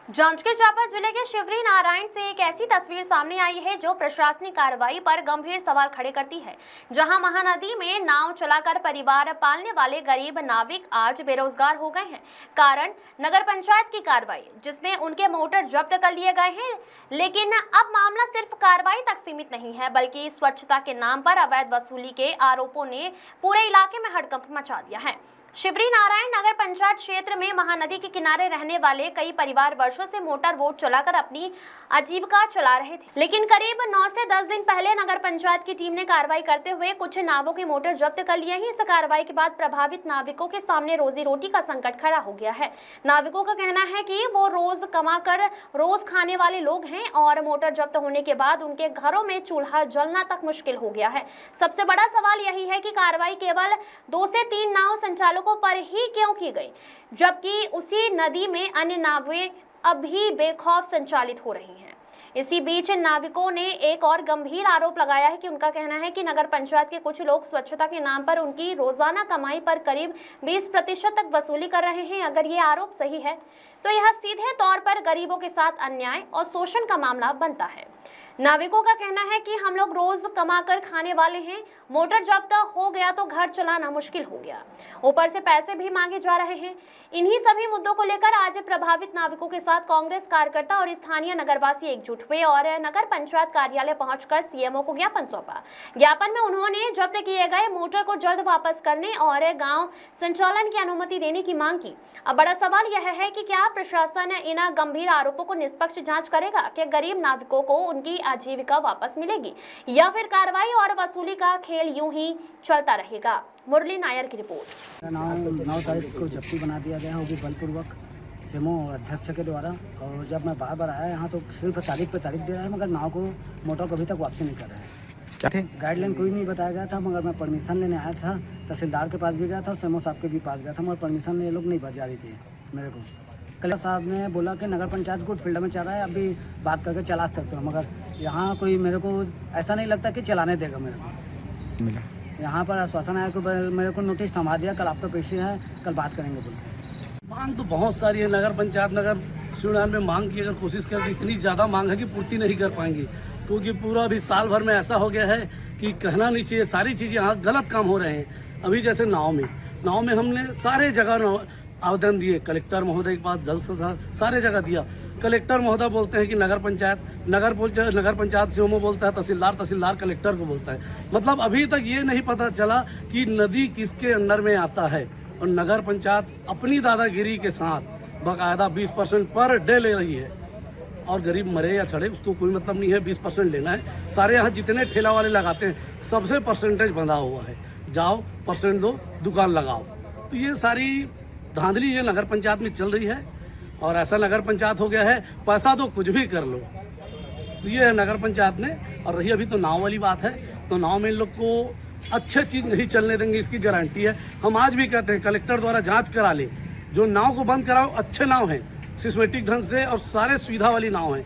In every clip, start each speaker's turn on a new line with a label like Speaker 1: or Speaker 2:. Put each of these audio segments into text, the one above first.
Speaker 1: जांजगीर चांपा जिले के शिवरी नारायण से एक ऐसी तस्वीर सामने आई है जो प्रशासनिक कार्रवाई पर गंभीर सवाल खड़े करती है। जहां महानदी में नाव चलाकर परिवार पालने वाले गरीब नाविक आज बेरोजगार हो गए हैं। कारण नगर पंचायत की कार्रवाई, जिसमें उनके मोटर जब्त कर लिए गए हैं। लेकिन अब मामला सिर्फ कार्रवाई तक सीमित नहीं है, बल्कि स्वच्छता के नाम पर अवैध वसूली के आरोपों ने पूरे इलाके में हड़कंप मचा दिया है। शिवरी नारायण नगर पंचायत क्षेत्र में महानदी के किनारे रहने वाले कई परिवार वर्षों से मोटर बोट चलाकर अपनी आजीविका चला रहे थे, लेकिन करीब 9 से 10 दिन पहले नगर पंचायत की टीम ने कार्रवाई करते हुए कुछ नावों के मोटर जब्त कर लिए हैं। इस कार्रवाई के बाद प्रभावित नाविकों के सामने रोजी रोटी का संकट खड़ा हो गया है। नाविकों का कहना है कि वो रोज कमाकर रोज खाने वाले लोग हैं और मोटर जब्त होने के बाद उनके घरों में चूल्हा जलना तक मुश्किल हो गया है। सबसे बड़ा सवाल यही है कि कार्रवाई केवल 2 से 3 नाव संचालकों पर ही क्यों की गई, जबकि उसी नदी में अन्य नावें अभी बेखौफ संचालित हो रही हैं। इसी बीच नाविकों ने एक और गंभीर आरोप लगाया है कि उनका कहना है कि नगर पंचायत के कुछ लोग स्वच्छता के नाम पर उनकी रोजाना कमाई पर करीब 20% तक वसूली कर रहे हैं। अगर ये आरोप सही है तो यह सीधे तौर पर गरीबों के साथ अन्याय और शोषण का मामला बनता है। नाविकों का कहना है कि हम लोग रोज कमाकर खाने वाले हैं, मोटर जब्त हो गया तो घर चलाना मुश्किल हो गया, ऊपर से पैसे भी मांगे जा रहे हैं। इन्हीं सभी मुद्दों को लेकर आज प्रभावित नाविकों के साथ कांग्रेस कार्यकर्ता और स्थानीय नगरवासी एकजुट हुए और नगर पंचायत कार्यालय पहुंचकर सीएमओ को ज्ञापन सौंपा। ज्ञापन में उन्होंने जब्त किए गए मोटर को जल्द वापस करने और गाँव संचालन की अनुमति देने की मांग की। अब बड़ा सवाल यह है कि क्या प्रशासन इन गंभीर आरोपों को निष्पक्ष जांच करेगा? क्या गरीब नाविकों को उनकी आजीविका वापस मिलेगी या फिर कार्रवाई और वसूली का खेल यूं ही चलता रहेगा? मुरली नायर की रिपोर्ट।
Speaker 2: 9 तारीख को जब्ती बना दिया गया है, वो भी बलपूर्वक सीएमओ अध्यक्ष के द्वारा। और जब मैं बार आया यहाँ तो सिर्फ तारीख पे तारीख दे रहा है, मगर नाव को मोटर को अभी तक वापसी नहीं कर रहे हैं।
Speaker 3: क्या थे
Speaker 2: गाइडलाइन कोई नहीं बताया गया था, मगर मैं परमिशन लेने आया था, तहसीलदार के पास भी गया था और सीएमओ साहब के भी पास गया था, मगर परमिशन ये लोग नहीं जारी किए मेरे को। कलेक्टर साहब ने बोला कि नगर पंचायत को फील्ड में चल रहा है, अभी बात करके चला सकते हो, मगर यहाँ कोई मेरे को ऐसा नहीं लगता कि चलाने देगा। मेरे को
Speaker 3: मिला
Speaker 2: यहाँ पर आश्वासन आया कि मेरे को नोटिस थमा दिया, कल आपके पैसे हैं, कल बात करेंगे बोलते।
Speaker 4: मांग तो बहुत सारी है। नगर पंचायत नगर शिवनारायण में मांग की अगर कोशिश करें, इतनी ज़्यादा मांग है कि पूर्ति नहीं कर पाएंगे, क्योंकि पूरा अभी साल भर में ऐसा हो गया है कि कहना नहीं चाहिए, सारी चीज़ें यहाँ गलत काम हो रहे हैं। अभी जैसे नाव में हमने सारे जगह आवेदन दिए, कलेक्टर महोदय के पास, जल संसाधन सारे जगह दिया। कलेक्टर महोदय बोलते हैं कि नगर पंचायत सीएमओ बोलता है, तहसीलदार कलेक्टर को बोलता है। मतलब अभी तक ये नहीं पता चला कि नदी किसके अंडर में आता है। और नगर पंचायत अपनी दादागिरी के साथ बाकायदा 20% पर डे ले रही है, और गरीब मरे या सड़े उसको कोई मतलब नहीं है, 20% लेना है। सारे यहाँ जितने ठेला वाले लगाते हैं सबसे परसेंटेज बंधा हुआ है, जाओ परसेंट दो, दुकान लगाओ। तो ये सारी धांधली ये नगर पंचायत में चल रही है, और ऐसा नगर पंचायत हो गया है पैसा तो कुछ भी कर लो। तो ये है नगर पंचायत ने। और रही अभी तो नाव वाली बात है, तो नाव में इन लोग को अच्छे चीज़ नहीं चलने देंगे, इसकी गारंटी है। हम आज भी कहते हैं कलेक्टर द्वारा जांच करा ले, जो नाव को बंद कराओ, अच्छे नाव हैं, सिस्टमेटिक ढंग से और सारे सुविधा वाली नाव हैं,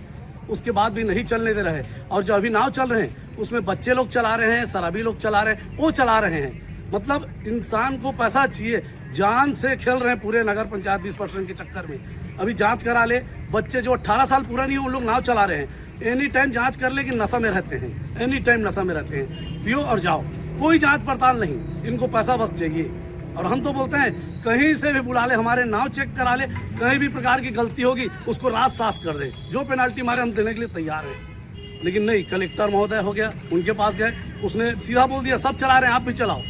Speaker 4: उसके बाद भी नहीं चलने दे रहे। और जो अभी नाव चल रहे हैं उसमें बच्चे लोग चला रहे हैं, शराबी लोग चला रहे हैं, वो चला रहे हैं। मतलब इंसान को पैसा चाहिए, जान से खेल रहे हैं पूरे नगर पंचायत 20% के चक्कर में। अभी जांच करा ले, बच्चे जो 18 साल पूरा नहीं है उन लोग नाव चला रहे हैं। एनी टाइम जांच कर ले कि नशा में रहते हैं, एनी टाइम नशा में रहते हैं, पियो और जाओ, कोई जांच पड़ताल नहीं, इनको पैसा बस चाहिए। और हम तो बोलते हैं कहीं से भी बुला ले, हमारे नाव चेक करा ले, कहीं भी प्रकार की गलती होगी उसको रात सास कर दे, जो पेनाल्टी मारे हम देने के लिए तैयार हैं। लेकिन नहीं, कलेक्टर महोदय हो गया, उनके पास गए, उसने सीधा बोल दिया सब चला रहे हैं आप भी चलाओ।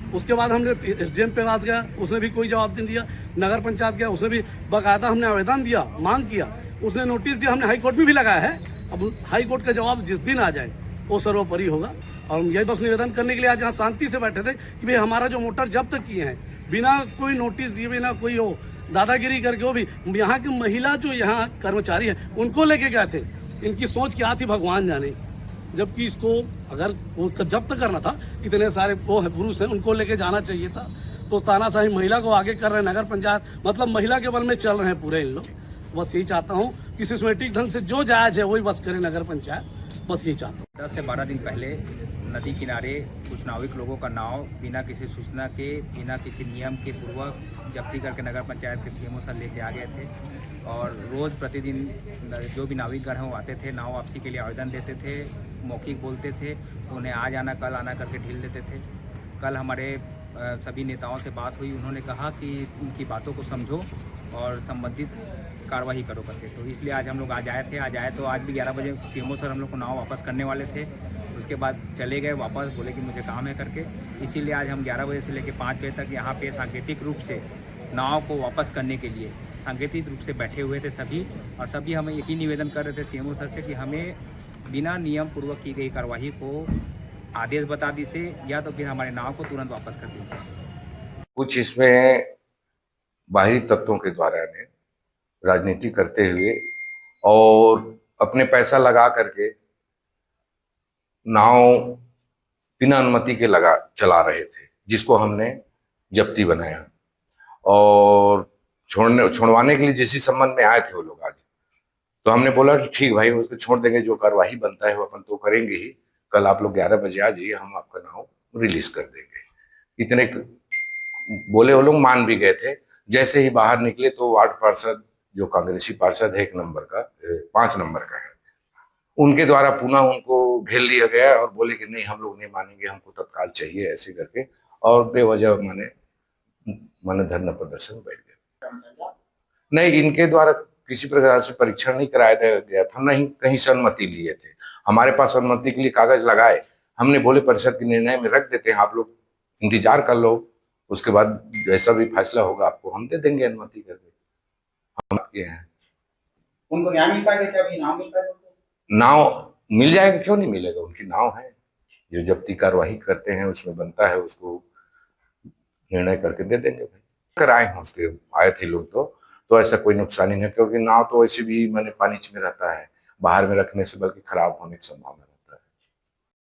Speaker 4: उसके बाद हमने एसडीएम पे पास गया, उसने भी कोई जवाब नहीं दिया। नगर पंचायत गया, उसने भी बाकायदा हमने आवेदन दिया, मांग किया, उसने नोटिस दिया, हमने हाई कोर्ट में भी लगाया है। अब हाई कोर्ट का जवाब जिस दिन आ जाए वो सर्वोपरि होगा। और हम यही बस निवेदन करने के लिए आज यहाँ शांति से बैठे थे कि भाई हमारा जो मोटर जब्त किए हैं बिना कोई नोटिस दिए, बिना कोई हो दादागिरी करके, वो भी यहाँ की महिला जो यहाँ कर्मचारी हैं उनको लेके गए थे। इनकी सोच क्या थी भगवान जाने, जबकि इसको अगर वो जब्त करना था, इतने सारे वो है पुरुष हैं, उनको लेके जाना चाहिए था। तो तानाशाही महिला को आगे कर रहे हैं नगर पंचायत, मतलब महिला के बल में चल रहे हैं पूरे इन लोग। बस यही चाहता हूँ कि सिस्टमेटिक ढंग से जो जायज़ है वही बस करे नगर पंचायत, बस यही चाहता हूँ।
Speaker 3: 10 से 12 दिन पहले नदी किनारे कुछ नाविक लोगों का नाव बिना किसी सूचना के, बिना किसी नियम के पूर्वक जब्ती करके नगर पंचायत के सीएमओ सर लेके आ गए थे। और रोज़ प्रतिदिन जो भी नाविकगण हैं वो आते थे, नाव वापसी के लिए आवेदन देते थे, मौखिक बोलते थे, उन्हें आज आना कल आना करके ढील देते थे। कल हमारे सभी नेताओं से बात हुई, उन्होंने कहा कि उनकी बातों को समझो और संबंधित कार्रवाई करो करके। तो इसलिए आज हम लोग आज आए थे। आज आए तो आज भी 11 बजे सीएमओ सर हम लोग को नाव वापस करने वाले थे, उसके बाद चले गए वापस, बोले कि मुझे काम है करके। इसीलिए आज हम 11 बजे से लेकर 5 बजे तक यहाँ पे सांकेतिक रूप से नाव को वापस करने के लिए सांकेतिक रूप से बैठे हुए थे सभी। और सभी हमें यही निवेदन कर रहे थे सीएमओ सर से कि हमें बिना नियम पूर्वक की गई कार्रवाई को आदेश बता दीजिए, या तो फिर हमारे नाव को तुरंत वापस कर दीजिए।
Speaker 5: कुछ इसमें बाहरी तत्वों के द्वारा ने राजनीति करते हुए और अपने पैसा लगा करके नाव बिना अनुमति के चला रहे थे, जिसको हमने जब्ती बनाया। और छोड़वाने के लिए जिस संबंध में आए थे वो लोग आज, तो हमने बोला कि ठीक भाई, उसको छोड़ देंगे, जो कार्रवाई बनता है वो अपन तो करेंगे ही। कल आप लोग 11 बजे आ जाइए, हम आपका नाव रिलीज कर देंगे। इतने बोले, वो लोग मान भी गए थे। जैसे ही बाहर निकले तो वार्ड पार्षद, जो कांग्रेसी पार्षद है 1 नंबर का, 5 नंबर का है, उनके द्वारा पुनः उनको घेर लिया गया और बोले कि नहीं, हम लोग नहीं मानेंगे, हमको तत्काल चाहिए, ऐसे करके। और बेवजह माने धरना प्रदर्शन बैठ गए। नहीं, इनके द्वारा किसी प्रकार से परीक्षण नहीं कराया गया था, नहीं कहीं से अनुमति लिए थे। हमारे पास अनुमति के लिए कागज लगाए, हमने बोले परिषद के निर्णय में रख देते हैं, आप लोग इंतजार कर लो, उसके बाद जैसा भी फैसला होगा आपको हम दे देंगे अनुमति करके। हम किए हैं।
Speaker 6: उनको न्याय मिल पाएगा क्या? अभी नाव मिल पाएगा?
Speaker 5: नाव मिल जाएगा, क्यों नहीं मिलेगा? उनकी नाव है, जो जब्ती कार्रवाई करते हैं उसमें बनता है, उसको निर्णय करके दे देंगे भाई। कर आए हैं उसके, आए थे लोग तो ऐसा कोई नुकसान नहीं है, क्योंकि नाव तो वैसे भी मैंने पानी में रहता है, बाहर में रखने से बल्कि खराब होने की संभावना